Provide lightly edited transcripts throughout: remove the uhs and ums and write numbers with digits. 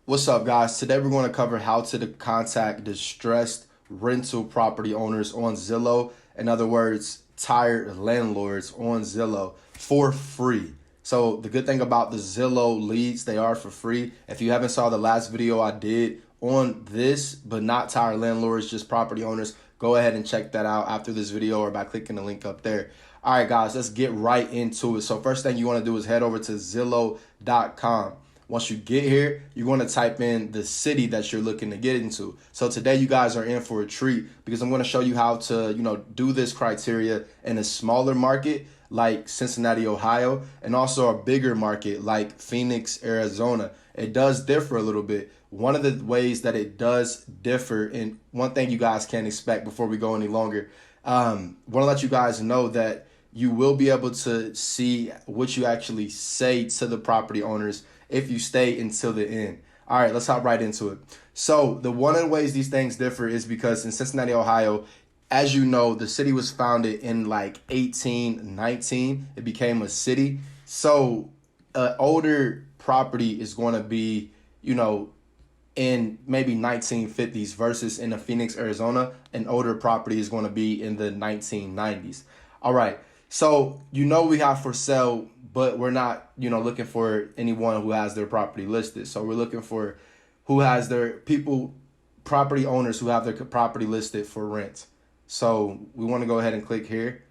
What's up, guys? Today we're going to cover how to contact distressed rental property owners on Zillow. In other words, tired landlords on Zillow for free. So the good thing about the Zillow leads, they are for free. If you haven't saw the last video I did on this, but not tired landlords, just property owners, go ahead and check that out after this video or by clicking the link up there. All right, guys, let's get right into it. So first thing you want to do is head over to Zillow.com. Once you get here, you're going to type in the city that you're looking to get into. So today you guys are in for a treat because I'm going to show you how to, do this criteria in a smaller market like Cincinnati, Ohio, and also a bigger market like Phoenix, Arizona. It does differ a little bit. One of the ways that it does differ, and one thing you guys can't expect before we go any longer, want to let you guys know that you will be able to see what you actually say to the property owners if you stay until the end. All right, let's hop right into it. So one of the ways these things differ is because in Cincinnati, Ohio, as you know, the city was founded in like 1819. It became a city. So an older property is going to be, in maybe 1950s versus in the Phoenix, Arizona, an older property is going to be in the 1990s. All right. So, we have for sale, but we're not, looking for anyone who has their property listed. So we're looking for who has their property owners who have their property listed for rent. So we want to go ahead and click here,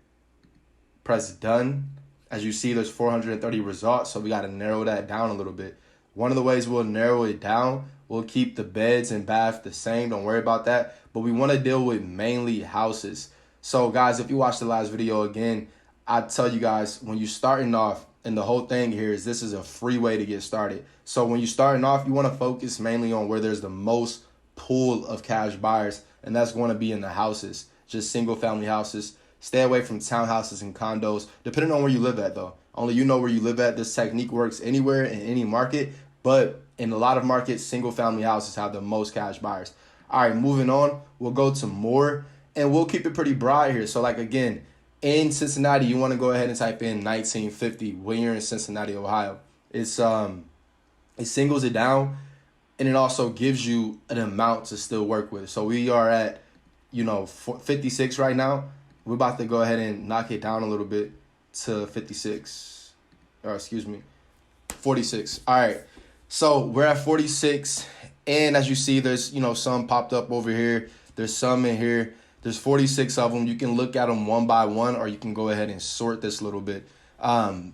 press done. As you see, there's 430 results. So we got to narrow that down a little bit. One of the ways we'll narrow it down, we'll keep the beds and bath the same. Don't worry about that. But we want to deal with mainly houses. So guys, if you watched the last video again, I tell you guys, when you're starting off, and the whole thing here is this is a free way to get started. So when you're starting off, you want to focus mainly on where there's the most pool of cash buyers, and that's going to be in the houses, just single family houses. Stay away from townhouses and condos, depending on where you live at though. Only you know where you live at. This technique works anywhere in any market, but in a lot of markets, single family houses have the most cash buyers. All right, moving on, we'll go to more, and we'll keep it pretty broad here. So like again, in Cincinnati, you want to go ahead and type in 1950 when you're in Cincinnati, Ohio. It singles it down, and it also gives you an amount to still work with. So we are at, 56 right now. We're about to go ahead and knock it down a little bit to 56, or excuse me, 46. All right. So we're at 46, and as you see, there's, some popped up over here. There's some in here. There's 46 of them. You can look at them one by one, or you can go ahead and sort this a little bit. I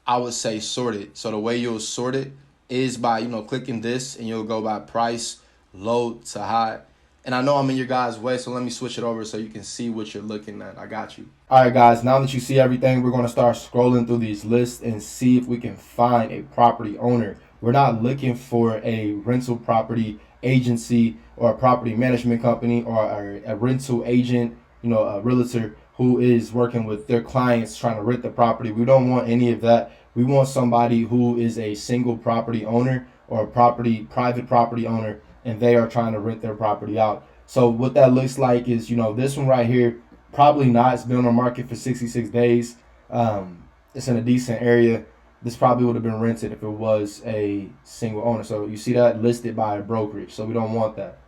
would say sort it. So the way you'll sort it is by, clicking this, and you'll go by price, low to high. And I know I'm in your guys' way, so let me switch it over so you can see what you're looking at. I got you. All right, guys, now that you see everything, we're going to start scrolling through these lists and see if we can find a property owner. We're not looking for a rental property agency or a property management company or a rental agent, a realtor who is working with their clients trying to rent the property. We don't want any of that. We want somebody who is a single property owner or a private property owner, and they are trying to rent their property out. So what that looks like is, this one right here, probably not. It's been on the market for 66 days. It's in a decent area. This probably would have been rented if it was a single owner. So you see that listed by a brokerage. So we don't want that.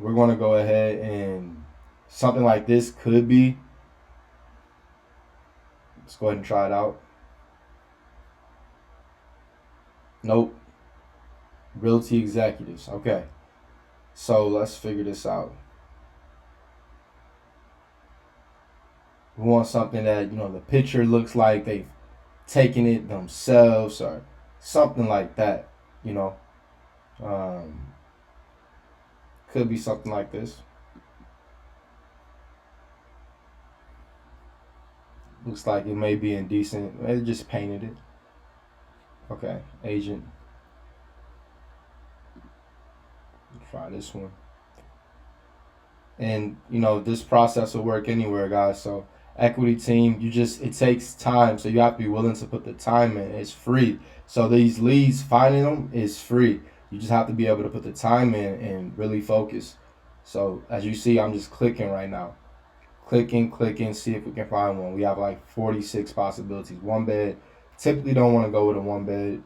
We're going to go ahead and something like this could be. Let's go ahead and try it out. Nope. Realty executives. Okay. So let's figure this out. We want something that, the picture looks like they've taken it themselves or something like that, could be something like this. Looks like it may be indecent. They just painted it. Okay, agent. Try this one. And this process will work anywhere, guys. So equity team, it takes time, so you have to be willing to put the time in. It's free. So these leads, finding them is free. You just have to be able to put the time in and really focus. So as you see, I'm just clicking right now. Clicking, see if we can find one. We have like 46 possibilities. One bed. Typically don't want to go with a one bed.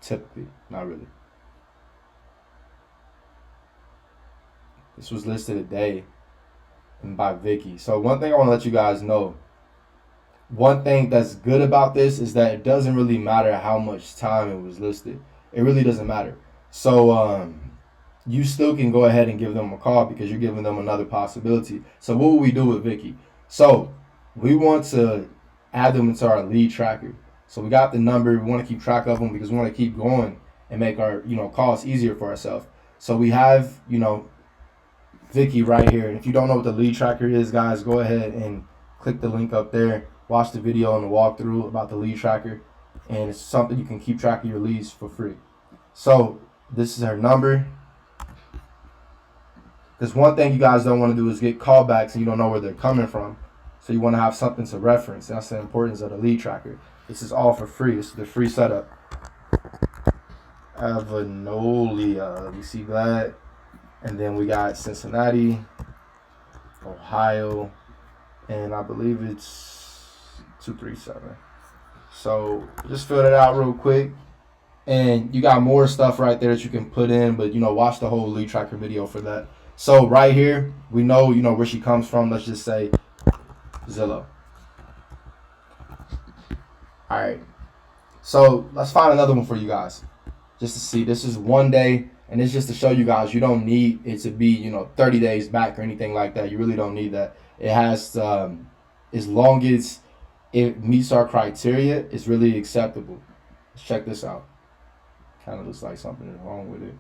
Typically, not really. This was listed today and by Vicky. So one thing I want to let you guys know, one thing that's good about this is that it doesn't really matter how much time it was listed. It really doesn't matter. So you still can go ahead and give them a call because you're giving them another possibility. So what will we do with Vicky? So we want to add them into our lead tracker. So we got the number. We want to keep track of them because we want to keep going and make our calls easier for ourselves. So we have Vicky right here. And if you don't know what the lead tracker is, guys, go ahead and click the link up there. Watch the video and the walkthrough about the lead tracker, and it's something you can keep track of your leads for free. So this is her number. Because one thing you guys don't want to do is get callbacks and you don't know where they're coming from. So you want to have something to reference. That's the importance of the lead tracker. This is all for free. This is the free setup. Avanolia, we see that. And then we got Cincinnati, Ohio, and I believe it's 237. So just fill that out real quick. And you got more stuff right there that you can put in, but watch the whole lead tracker video for that. So right here, we know where she comes from. Let's just say Zillow. All right. So let's find another one for you guys, just to see. This is one day, and it's just to show you guys you don't need it to be 30 days back or anything like that. You really don't need that. It has as long as it meets our criteria, it's really acceptable. Let's check this out. Kind of looks like something is wrong with it.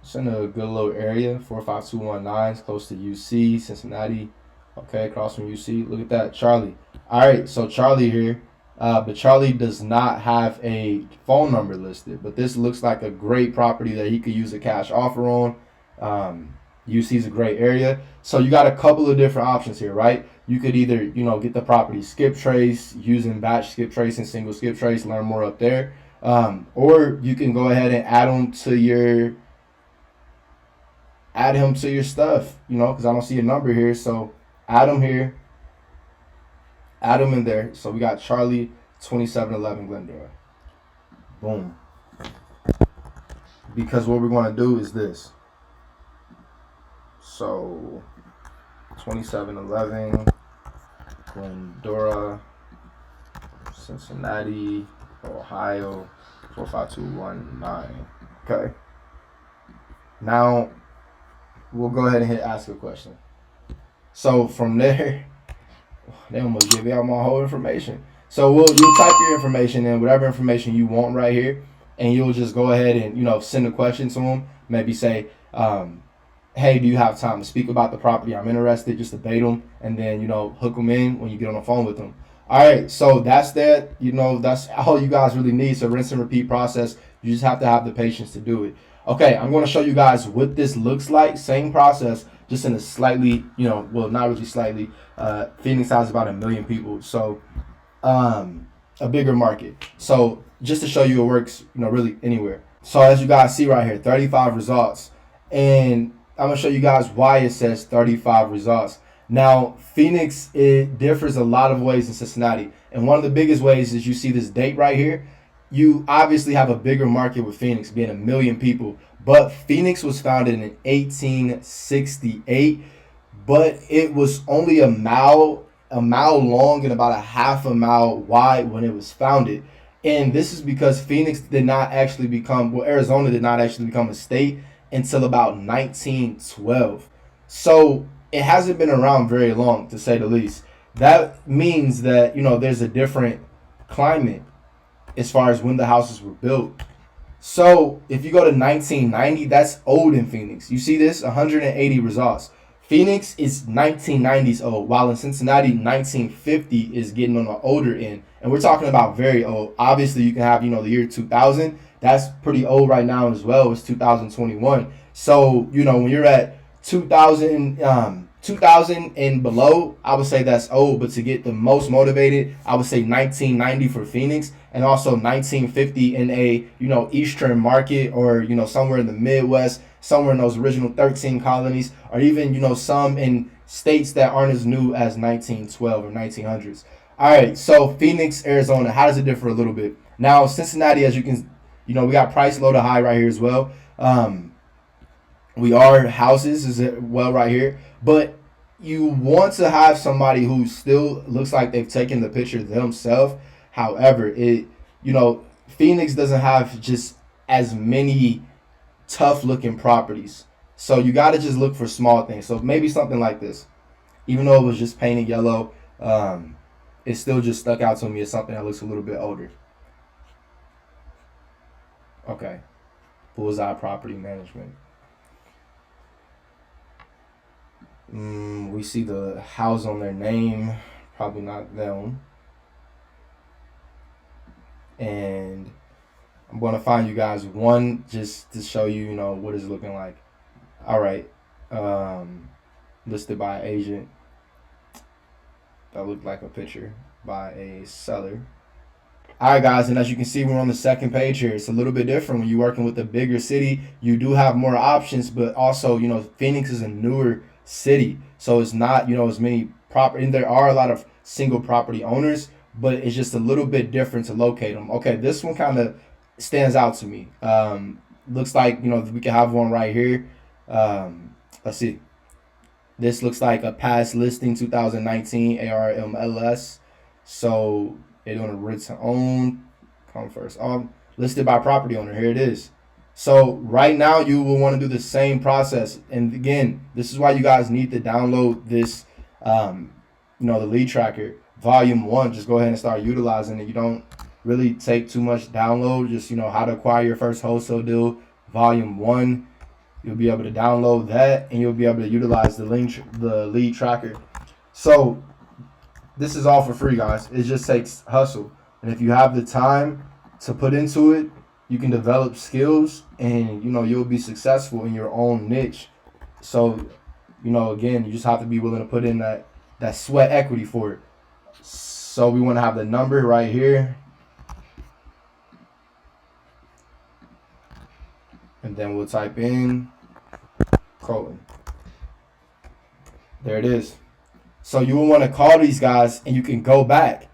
It's in a good little area, 45219. It's close to UC, Cincinnati. Okay, across from UC. Look at that, Charlie. All right, so Charlie here. But Charlie does not have a phone number listed. But this looks like a great property that he could use a cash offer on. UC is a great area. So you got a couple of different options here, right? You could either, get the property skip trace using batch skip trace and single skip trace, learn more up there. Or you can go ahead and add him to your stuff, because I don't see a number here. So add him here, add him in there. So we got Charlie, 2711 Glendora. Boom. Because what we're going to do is this. So 2711 Glendora, Cincinnati, Ohio, 45219. Okay. Now we'll go ahead and hit ask a question. So from there, they almost give out my whole information. So you'll type your information in, whatever information you want right here, and you'll just go ahead and send a question to them. Maybe say, hey, do you have time to speak about the property? I'm interested. Just debate them, and then hook them in when you get on the phone with them. All right, so that's that. That's all you guys really need. So rinse and repeat process. You just have to have the patience to do it. Okay, I'm going to show you guys what this looks like. Same process, just in a slightly, well, not really slightly. Phoenix has about 1 million people, so a bigger market. So just to show you it works, really anywhere. So as you guys see right here, 35 results, and I'm gonna show you guys why it says 35 results. Now, Phoenix, it differs a lot of ways in Cincinnati. And one of the biggest ways is you see this date right here. You obviously have a bigger market with Phoenix being 1 million people. But Phoenix was founded in 1868. But it was only a mile long and about a half a mile wide when it was founded. And this is because Phoenix did not actually become, Arizona did not actually become a state until about 1912. So it hasn't been around very long, to say the least. That means that, there's a different climate as far as when the houses were built. So if you go to 1990, that's old in Phoenix. You see this? 180 results. Phoenix is 1990s old, while in Cincinnati, 1950 is getting on the older end. And we're talking about very old. Obviously, you can have, the year 2000. That's pretty old right now as well. It's 2021. So, when you're at 2000 and below, I would say that's old. But to get the most motivated, I would say 1990 for Phoenix, and also 1950 in a, eastern market, or, somewhere in the Midwest, somewhere in those original 13 colonies, or even, some in states that aren't as new as 1912 or 1900s. All right, so Phoenix, Arizona, how does it differ a little bit? Now, Cincinnati, as you can, we got price low to high right here as well. We are houses as well right here, but you want to have somebody who still looks like they've taken the picture themselves. However, Phoenix doesn't have just as many tough looking properties. So you got to just look for small things. So maybe something like this, even though it was just painted yellow, it still just stuck out to me as something that looks a little bit older. Okay, bullseye property management. We see the house on their name, probably not them. And I'm going to find you guys one just to show you, what it's looking like. All right. Listed by agent. That looked like a picture by a seller. All right, guys, and as you can see, we're on the second page here. It's a little bit different when you're working with a bigger city. You do have more options, but also, Phoenix is a newer city, so it's not, as many property. And there are a lot of single property owners, but it's just a little bit different to locate them. Okay, this one kind of stands out to me. Looks like we can have one right here. Let's see. This looks like a past listing, 2019 ARMLS. So they're doing a rent to own. Come first. Listed by property owner. Here it is. So right now you will want to do the same process. And again, this is why you guys need to download this, the lead tracker, volume 1. Just go ahead and start utilizing it. You don't really take too much download. Just, how to acquire your first wholesale deal, volume 1. You'll be able to download that, and you'll be able to utilize the lead tracker. So this is all for free, guys. It just takes hustle. And if you have the time to put into it, you can develop skills, and you'll be successful in your own niche. So, again, you just have to be willing to put in that sweat equity for it. So we want to have the number right here. And then we'll type in Colton. There it is. So you will want to call these guys, and you can go back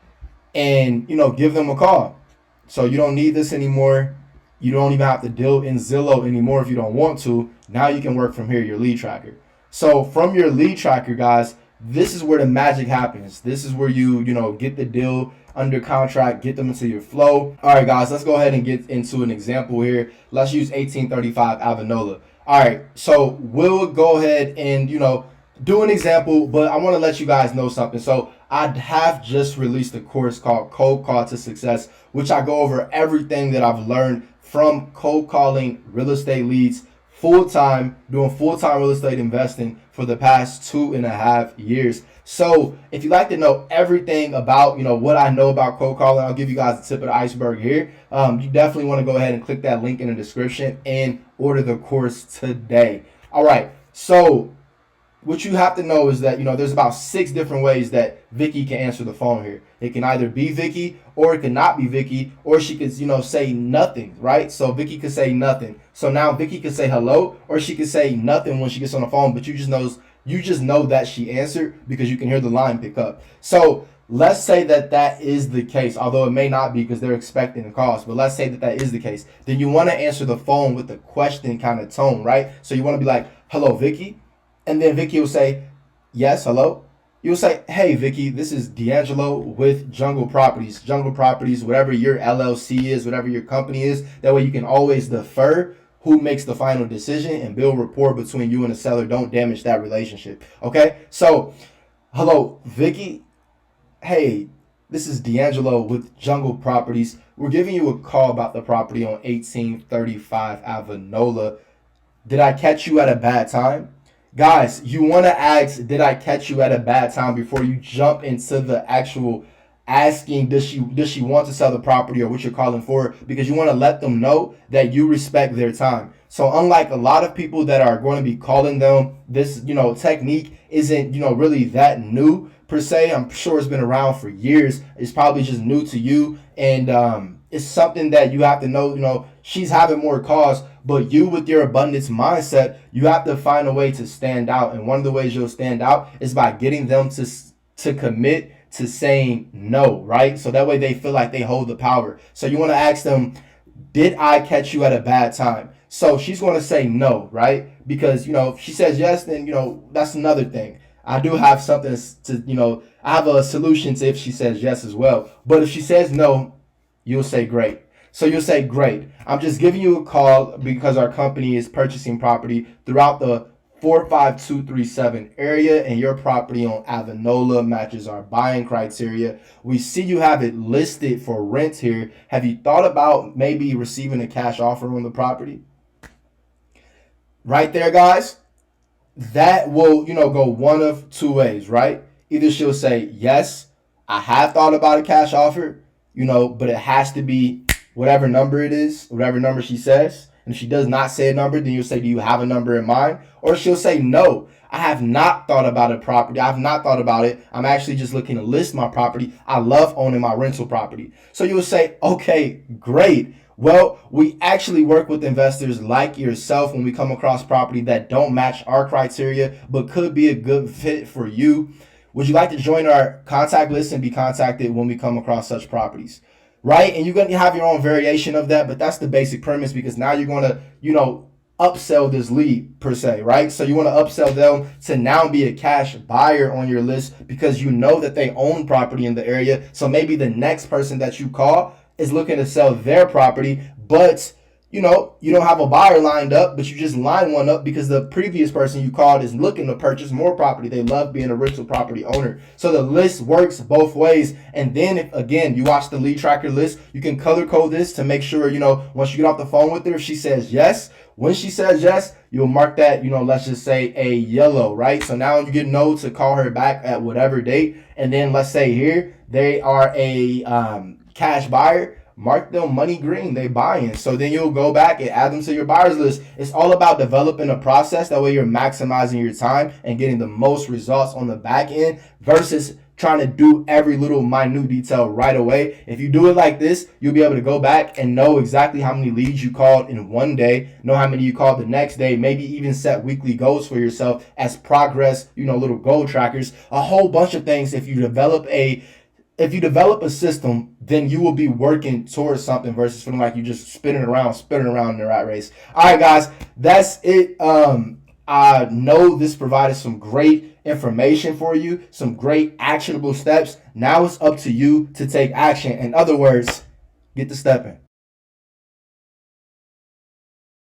and give them a call. So you don't need this anymore. You don't even have to deal in Zillow anymore if you don't want to. Now you can work from here, your lead tracker. So from your lead tracker, guys, this is where the magic happens. This is where you get the deal under contract, get them into your flow. All right, guys, let's go ahead and get into an example here. Let's use 1835 Avanola. All right, so we'll go ahead and do an example, but I want to let you guys know something. So I have just released a course called Cold Call to Success, which I go over everything that I've learned from cold calling real estate leads full-time, doing full-time real estate investing for the past 2.5 years. So if you'd like to know everything about, what I know about cold calling, I'll give you guys the tip of the iceberg here. You definitely want to go ahead and click that link in the description and order the course today. All right. So what you have to know is that, there's about 6 different ways that Vicky can answer the phone here. It can either be Vicky, or it can not be Vicky, or she could, say nothing, right? So Vicky could say nothing. So now Vicky could say hello, or she could say nothing when she gets on the phone, but you just know that she answered because you can hear the line pick up. So let's say that is the case, although it may not be because they're expecting the calls, but let's say that is the case. Then you want to answer the phone with a question kind of tone, right? So you want to be like, hello, Vicky. And then Vicky will say, yes, hello. You'll say, hey, Vicky, this is D'Angelo with Jungle Properties. Jungle Properties, whatever your LLC is, whatever your company is. That way you can always defer who makes the final decision and build rapport between you and the seller. Don't damage that relationship. Okay? So, hello, Vicky. Hey, this is D'Angelo with Jungle Properties. We're giving you a call about the property on 1835 Avanola. Did I catch you at a bad time? Guys, you want to ask, did I catch you at a bad time before you jump into the actual asking, does she want to sell the property or what you're calling for? Because you want to let them know that you respect their time. So unlike a lot of people that are going to be calling them, this, technique isn't, really that new per se. I'm sure it's been around for years. It's probably just new to you. And it's something that you have to know, she's having more calls, but you with your abundance mindset, you have to find a way to stand out. And one of the ways you'll stand out is by getting them to commit to saying no, right? So that way they feel like they hold the power. So you want to ask them, did I catch you at a bad time? So she's going to say no, right? Because, if she says yes, then, that's another thing. I do have something to, I have a solution to if she says yes as well. But if she says no, you'll say great. So you'll say great. I'm just giving you a call because our company is purchasing property throughout the 45237 area, and your property on Avanola matches our buying criteria. We see you have it listed for rent here. Have you thought about maybe receiving a cash offer on the property? Right there, guys. That will, go one of two ways, right? Either she'll say, yes, I have thought about a cash offer, but it has to be whatever number it is, whatever number she says. And if she does not say a number, then you'll say, do you have a number in mind? Or she'll say, no, I have not thought about a property. I have not thought about it. I'm actually just looking to list my property. I love owning my rental property. So you'll say, okay, great. Well, we actually work with investors like yourself when we come across property that don't match our criteria, but could be a good fit for you. Would you like to join our contact list and be contacted when we come across such properties? Right? And you're going to have your own variation of that, but that's the basic premise, because now you're going to, upsell this lead per se, right? So you want to upsell them to now be a cash buyer on your list because you know that they own property in the area. So maybe the next person that you call is looking to sell their property, but you don't have a buyer lined up, but you just line one up because the previous person you called is looking to purchase more property. They love being a rental property owner. So the list works both ways. And then if, again, you watch the lead tracker list, you can color code this to make sure, once you get off the phone with her, if she says yes, when she says yes, you'll mark that, let's just say a yellow, right? So now you get no to call her back at whatever date. And then let's say here, they are a cash buyer. Mark them money green, they buying. So then you'll go back and add them to your buyers list. It's all about developing a process. That way you're maximizing your time and getting the most results on the back end versus trying to do every little minute detail right away. If you do it like this, you'll be able to go back and know exactly how many leads you called in one day, know how many you called the next day, maybe even set weekly goals for yourself as progress, little goal trackers, a whole bunch of things. If you develop a system, then you will be working towards something versus feeling like you're just spinning around in the rat race. All right, guys, that's it. I know this provided some great information for you, some great actionable steps. Now it's up to you to take action. In other words, get to stepping.